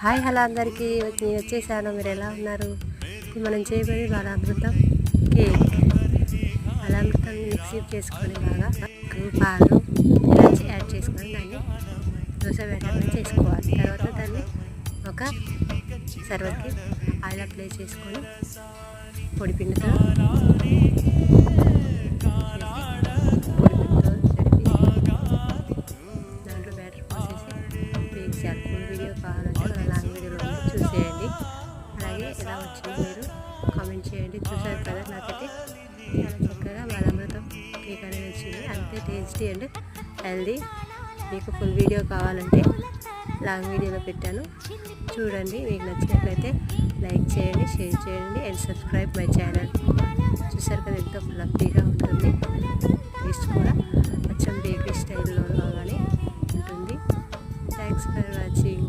Hi hello అందరికీ, నేను వచ్చేసాను. మీరు ఎలా ఉన్నారు? మనం చేయబోయే బాలామృతం కేక్. బాలామృతం మిక్సీ చేసుకొని బాగా పాలు ఇలాచి యాడ్ చేసుకొని దాన్ని దోశ బ్యాటర్లో చేసుకోవాలి. తర్వాత దాన్ని ఒక సర్వర్కి ఆయిల్ అప్లై చేసుకొని పొడి పిండితో దాంట్లో బ్యాటర్ పోసేసి బేక్ చేయాలి. ఫుల్ వీడియో కావాలంటే మన లాంగ్ వీడియోలో చూసేయండి. అలాగే ఎలా వచ్చిందో మీరు కామెంట్ చేయండి. చూసారు కదా, నాకైతే చాలా చక్కగా బాలామృతం కేక్ అనేది వచ్చింది. అంతే టేస్టీ అండ్ హెల్దీ. మీకు ఫుల్ వీడియో కావాలంటే లాంగ్ వీడియోలో పెట్టాను, చూడండి. మీకు నచ్చినట్లయితే లైక్ చేయండి, షేర్ చేయండి అండ్ సబ్స్క్రైబ్ మై ఛానల్. చూసారు కదా, ఎంతో ఫ్లఫీగా ఉంటుంది. టేస్ట్ కూడా అచ్చం బేకరీ స్టైల్లో లాగానే ఉంటుంది. Thanks for watching.